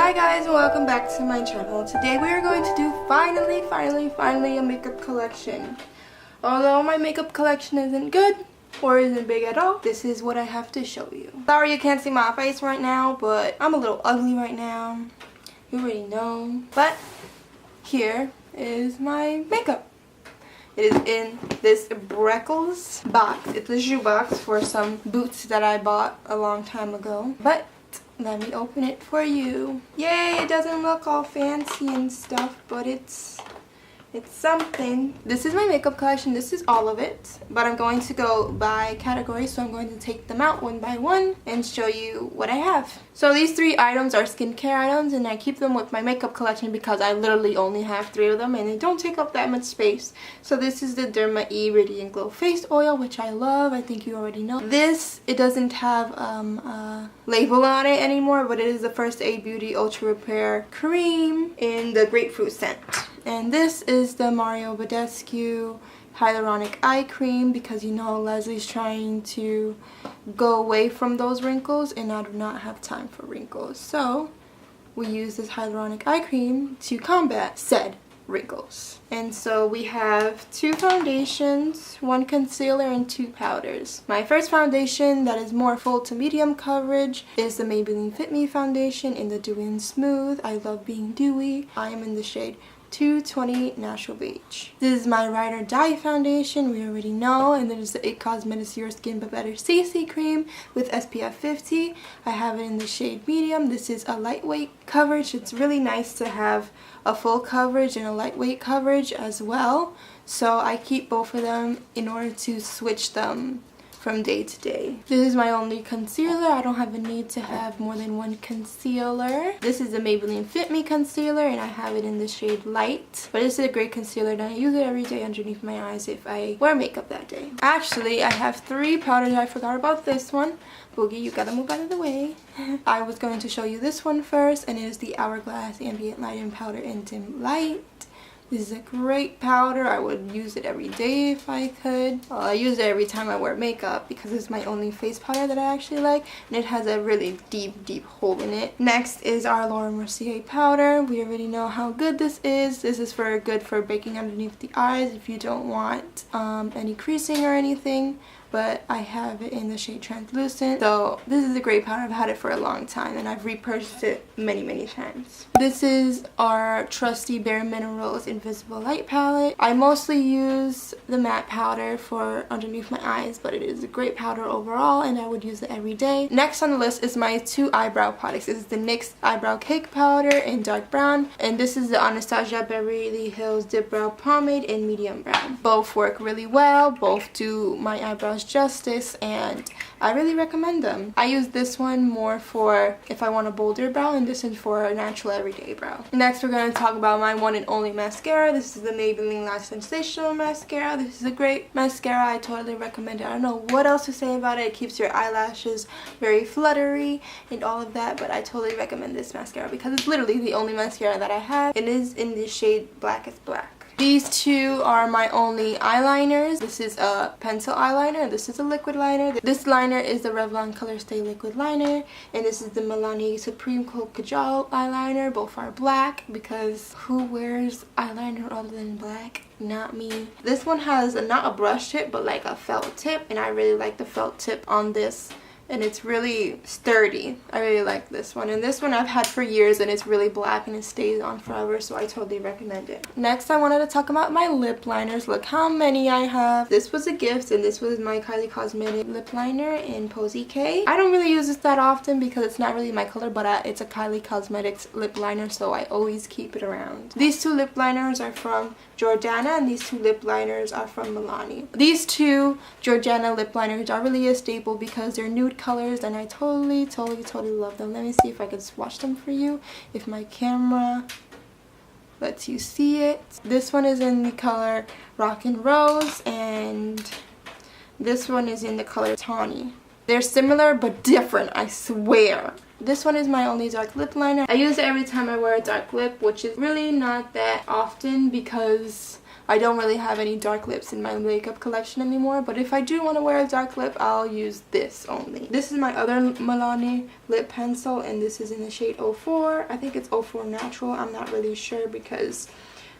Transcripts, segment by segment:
Hi guys, and welcome back to my channel. Today we are going to do finally a makeup collection. Although my makeup collection isn't good or isn't big at all, this is what I have to show you. Sorry you can't see my face right now, but I'm a little ugly right now. You already know. But here is my makeup. It is in this Breckles box. It's a shoe box for some boots that I bought a long time ago. But let me open it for you. Yay, it doesn't look all fancy and stuff, but it's something. This is my makeup collection. This is all of it, but I'm going to go by category, so I'm going to take them out one by one and show you what I have. So these three items are skincare items, and I keep them with my makeup collection because I literally only have 3 of them and they don't take up that much space. So this is the Derma E Radiant Glow Face Oil, which I love. I think you already know. This, it doesn't have a label on it anymore, but it is the First Aid Beauty Ultra Repair Cream in the grapefruit scent. And this is the Mario Badescu Hyaluronic Eye Cream, because you know Leslie's trying to go away from those wrinkles and I do not have time for wrinkles. So we use this hyaluronic eye cream to combat said wrinkles. And so we have 2 foundations, 1 concealer, and 2 powders. My first foundation that is more full to medium coverage is the Maybelline Fit Me foundation in the Dewy and Smooth. I love being dewy. I am in the shade 220 Natural Beige. This is my Ride or Die foundation, we already know, and then there's the It Cosmetics Your Skin But Better CC cream with SPF 50. I have it in the shade medium. This is a lightweight coverage. It's really nice to have a full coverage and a lightweight coverage as well, so I keep both of them in order to switch them from day to day. This is my only concealer. I don't have a need to have more than 1 concealer. This is the Maybelline Fit Me concealer, and I have it in the shade Light. But this is a great concealer, and I use it every day underneath my eyes if I wear makeup that day. Actually, I have 3 powders. I forgot about this one. Boogie, you gotta move out of the way. I was going to show you this one first, and it is the Hourglass Ambient Lighting Powder in Dim Light. This is a great powder. I would use it every day if I could. I use it every time I wear makeup because it's my only face powder that I actually like, and it has a really deep hole in it. Next is our Laura Mercier powder. We already know how good this is. This is good for baking underneath the eyes if you don't want any creasing or anything. But I have it in the shade Translucent. So this is a great powder. I've had it for a long time and I've repurchased it many times. This is our trusty Bare Minerals Invisible Light palette. I mostly use the matte powder for underneath my eyes, but it is a great powder overall and I would use it every day. Next on the list is my 2 eyebrow products. This is the NYX Eyebrow Cake Powder in dark brown, and this is the Anastasia Beverly Hills Dip Brow Pomade in medium brown. Both work really well. Both do my eyebrows justice, and I really recommend them. I use this one more for if I want a bolder brow, and this is for a natural everyday brow. Next, we're going to talk about my one and only mascara. This is the Maybelline Lash Sensational Mascara. This is a great mascara. I totally recommend it. I don't know what else to say about it. It keeps your eyelashes very fluttery and all of that, but I totally recommend this mascara because it's literally the only mascara that I have. It is in the shade Blackest Black. These 2 are my only eyeliners. This is a pencil eyeliner. This is a liquid liner. This liner is the Revlon Color Stay Liquid Liner. And this is the Milani Supreme Coat Kajal eyeliner. Both are black because who wears eyeliner other than black? Not me. This one has not a brush tip, but like a felt tip. And I really like the felt tip on this. And it's really sturdy. I really like this one. And this one I've had for years and it's really black and it stays on forever, so I totally recommend it. Next, I wanted to talk about my lip liners. Look how many I have. This was a gift, and this was my Kylie Cosmetics lip liner in Posy K. I don't really use this that often because it's not really my color, but it's a Kylie Cosmetics lip liner, so I always keep it around. These 2 lip liners are from Jordana, and these 2 lip liners are from Milani. These 2 Jordana lip liners are really a staple because they're nude colors, and I totally love them. Let me see if I can swatch them for you if my camera lets you see it. This one is in the color Rockin' Rose, and this one is in the color Tawny. They're similar but different, I swear. This one is my only dark lip liner. I use it every time I wear a dark lip, which is really not that often because I don't really have any dark lips in my makeup collection anymore, but if I do want to wear a dark lip, I'll use this only. This is my other Milani lip pencil, and this is in the shade 04. I think it's 04 Natural. I'm not really sure because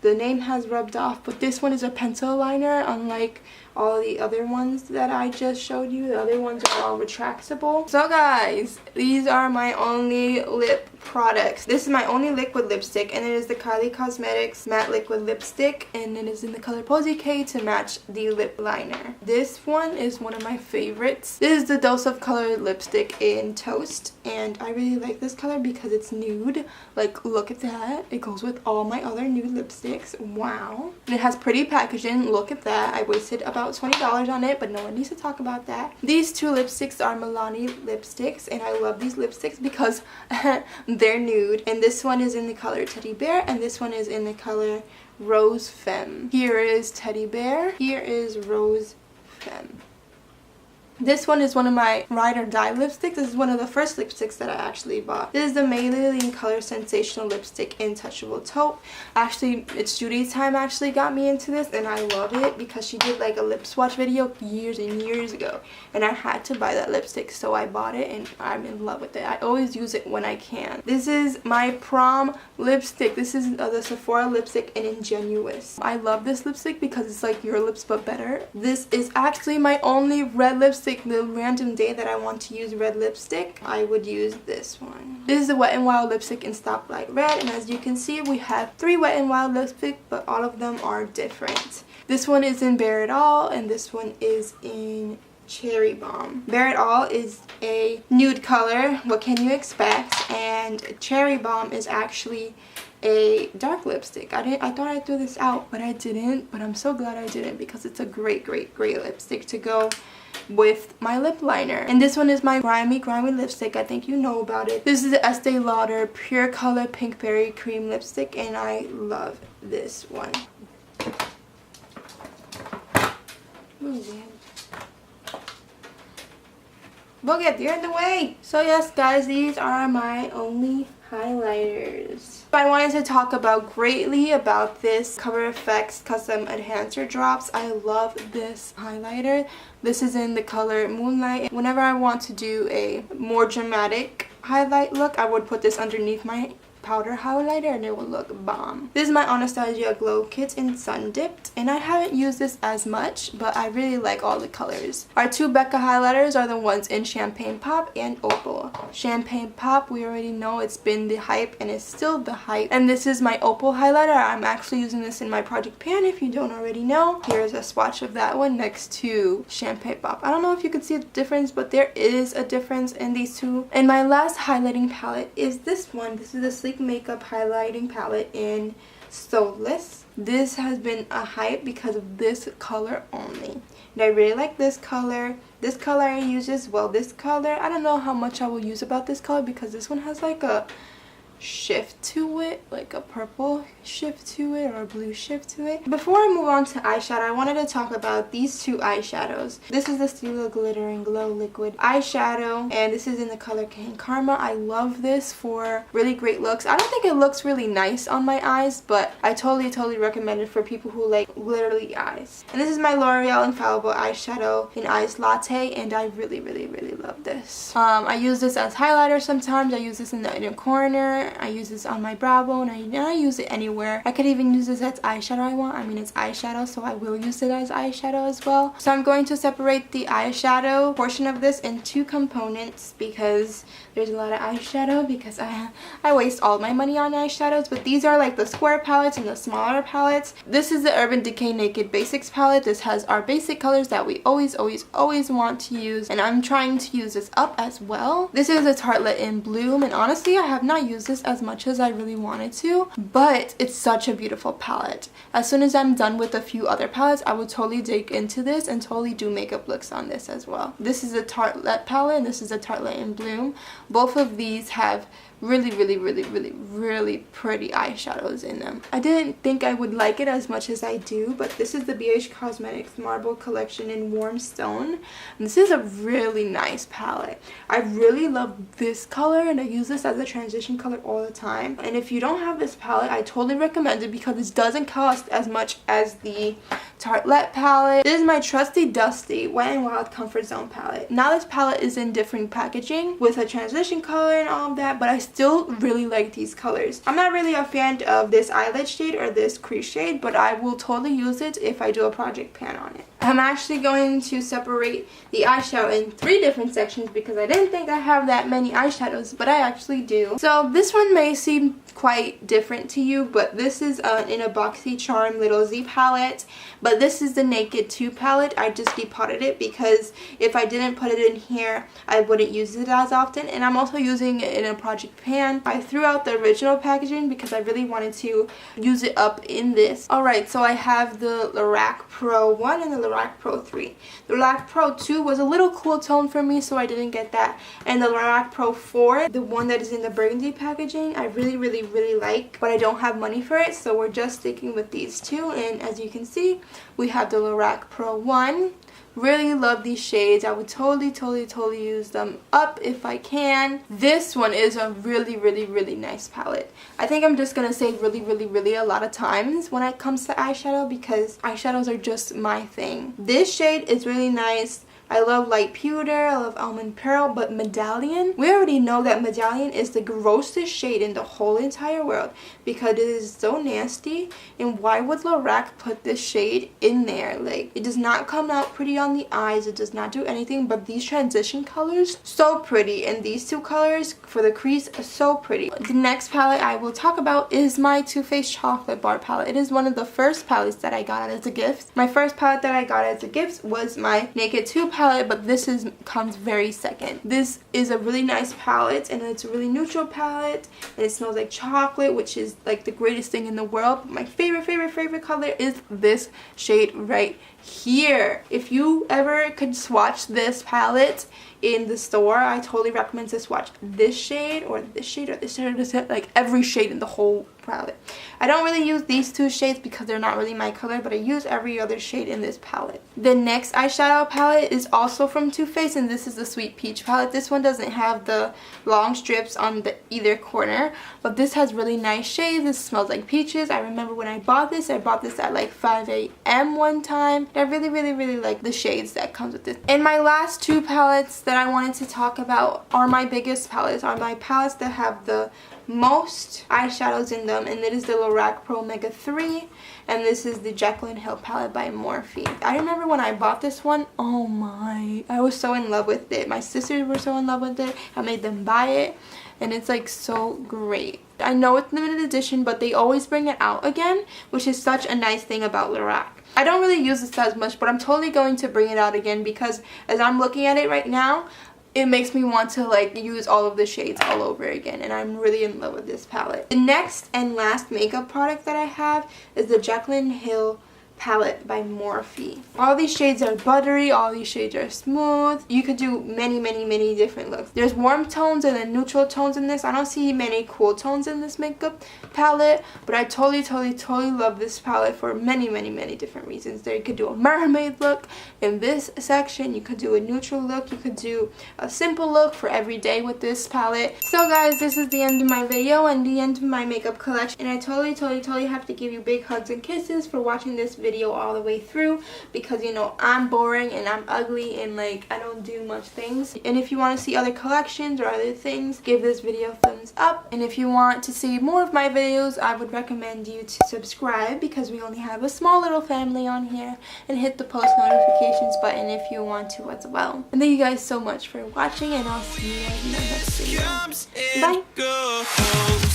the name has rubbed off, but this one is a pencil liner, unlike all the other ones that I just showed you. The other ones are all retractable. So guys, these are my only lip products. This is my only liquid lipstick, and it is the Kylie Cosmetics matte liquid lipstick, and it is in the color Posy K to match the lip liner. This one is one of my favorites. This is the Dose of Color lipstick in Toast, and I really like this color because it's nude. Like, look at that. It goes with all my other nude lipsticks. Wow. And it has pretty packaging. Look at that. I wasted about $20 on it, but no one needs to talk about that. These two lipsticks are Milani lipsticks, and I love these lipsticks because they're nude. And this one is in the color Teddy Bear, and this one is in the color Rose Femme. Here is Teddy Bear. Here is Rose Femme. This one is one of my ride or die lipsticks. This is one of the first lipsticks that I actually bought. This is the Maybelline Color Sensational Lipstick in Touchable Taupe. Actually, it's Judy's time actually got me into this, and I love it because she did like a lip swatch video years and years ago, and I had to buy that lipstick, so I bought it, and I'm in love with it. I always use it when I can. This is my prom lipstick. This is the Sephora lipstick in Ingenuous. I love this lipstick because it's like your lips but better. This is actually my only red lipstick. The random day that I want to use red lipstick, I would use this one. This is the Wet n Wild lipstick in Stoplight Red, and as you can see, we have 3 Wet n Wild lipsticks, but all of them are different. This one is in Bare It All, and this one is in Cherry Bomb. Bare It All is a nude color, what can you expect, and Cherry Bomb is actually a dark lipstick. I thought I threw this out, but I didn't, but I'm so glad I didn't because it's a great lipstick to go with my lip liner. And this one is my grimy lipstick. I think you know about it. This is the Estee Lauder Pure Color Pinkberry Cream Lipstick, and I love this one. Boogit, you're in the way! So yes guys, these are my only highlighters. I wanted to talk greatly about this Cover FX Custom Enhancer Drops. I love this highlighter. This is in the color Moonlight. Whenever I want to do a more dramatic highlight look, I would put this underneath my powder highlighter and it will look bomb. This is my Anastasia Glow Kit in Sun Dipped, and I haven't used this as much, but I really like all the colors. Our 2 Becca highlighters are the ones in Champagne Pop and Opal. Champagne Pop, we already know it's been the hype and it's still the hype. And this is my Opal highlighter. I'm actually using this in my Project Pan if you don't already know. Here's a swatch of that one next to Champagne Pop. I don't know if you can see the difference, but there is a difference in these two. And my last highlighting palette is this one. This is the Sleek Makeup highlighting palette in Soulless. This has been a hype because of this color only, and I really like this color. This color I use as well. This color, I don't know how much I will use about this color because this one has like a shift to it, like a purple shift to it or a blue shift to it. Before I move on to eyeshadow, I wanted to talk about these 2 eyeshadows. This is the Stila Glitter and Glow Liquid eyeshadow, and this is in the color Cane Karma. I love this for really great looks. I don't think it looks really nice on my eyes, but I totally recommend it for people who like glittery eyes. And this is my L'Oreal Infallible eyeshadow in Ice Latte, and I really love this. I use this as highlighter sometimes. I use this in the inner corner. I use this on my brow bone. I use it anywhere. I could even use this as eyeshadow I want. I mean, it's eyeshadow, so I will use it as eyeshadow as well. So I'm going to separate the eyeshadow portion of this in 2 components because there's a lot of eyeshadow because I waste all my money on eyeshadows. But these are like the square palettes and the smaller palettes. This is the Urban Decay Naked Basics palette. This has our basic colors that we always want to use, and I'm trying to use this up as well. This is a Tartelette in Bloom, and honestly I have not used this as much as I really wanted to, but it's such a beautiful palette. As soon as I'm done with a few other palettes, I will totally dig into this and totally do makeup looks on this as well. This is a Tartelette palette, and this is a Tartelette in Bloom. Both of these have really pretty eyeshadows in them. I didn't think I would like it as much as I do, but this is the BH Cosmetics Marble Collection in Warm Stone. And this is a really nice palette. I really love this color, and I use this as a transition color all the time. And if you don't have this palette, I totally recommend it because it doesn't cost as much as the Tartelette palette. This is my trusty dusty Wet n Wild Comfort Zone palette. Now this palette is in different packaging with a transition color and all of that, but I still really like these colors. I'm not really a fan of this eyelid shade or this crease shade, but I will totally use it if I do a project pan on it. I'm actually going to separate the eyeshadow in 3 different sections because I didn't think I have that many eyeshadows, but I actually do. So this one may seem quite different to you, but this is in a BoxyCharm Little Z palette, but this is the Naked 2 palette. I just depotted it because if I didn't put it in here, I wouldn't use it as often, and I'm also using it in a project pan. I threw out the original packaging because I really wanted to use it up in this. Alright, so I have the Lorac Pro 1 and the Lorac Pro 3. The Lorac Pro 2 was a little cool tone for me, so I didn't get that. And the Lorac Pro 4, the one that is in the burgundy packaging, I really like, but I don't have money for it, so we're just sticking with these two. And as you can see, we have the Lorac Pro 1. Really love these shades. I would totally use them up if I can. This one is a really nice palette. I think I'm just gonna say really a lot of times when it comes to eyeshadow because eyeshadows are just my thing. This shade is really nice. I love Light Pewter, I love Almond Pearl, but Medallion, we already know that Medallion is the grossest shade in the whole entire world because it is so nasty, and why would Lorac put this shade in there? Like, it does not come out pretty on the eyes, it does not do anything, but these transition colors, so pretty, and these 2 colors for the crease are so pretty. The next palette I will talk about is my Too Faced Chocolate Bar palette. It is one of the first palettes that I got as a gift. My first palette that I got as a gift was my Naked 2 palette, but this comes very second. This is a really nice palette, and it's a really neutral palette, and it smells like chocolate, which is like the greatest thing in the world. But my favorite color is this shade right here. If you ever could swatch this palette in the store, I totally recommend to swatch this shade or this shade or this shade or this shade, like every shade in the whole palette. I don't really use these 2 shades because they're not really my color, but I use every other shade in this palette. The next eyeshadow palette is also from Too Faced, and this is the Sweet Peach palette. This one doesn't have the long strips on either corner, but this has really nice shades. This smells like peaches. I remember when I bought this at like 5 a.m. one time. I really like the shades that comes with this. And my last 2 palettes that I wanted to talk about are my biggest palettes, are my palettes that have the most eyeshadows in them, and it is the Lorac Pro Mega 3, and this is the Jaclyn Hill palette by Morphe. I remember when I bought this one, oh my, I was so in love with it. My sisters were so in love with it. I made them buy it, and it's like so great. I know it's limited edition, but they always bring it out again, which is such a nice thing about Lorac. I don't really use this as much, but I'm totally going to bring it out again because as I'm looking at it right now, it makes me want to like use all of the shades all over again, and I'm really in love with this palette. The next and last makeup product that I have is the Jaclyn Hill palette by Morphe. All these shades are buttery, all these shades are smooth. You could do many different looks. There's warm tones and then neutral tones in this. I don't see many cool tones in this makeup palette, but I totally love this palette for many different reasons. There you could do a mermaid look in this section, you could do a neutral look, you could do a simple look for every day with this palette. So guys, this is the end of my video and the end of my makeup collection, and I totally have to give you big hugs and kisses for watching this video all the way through, because you know I'm boring and I'm ugly and like I don't do much things. And if you want to see other collections or other things, give this video a thumbs up. And if you want to see more of my videos, I would recommend you to subscribe because we only have a small little family on here, and hit the post notifications button if you want to as well. And thank you guys so much for watching, and I'll see you in the next video. Bye!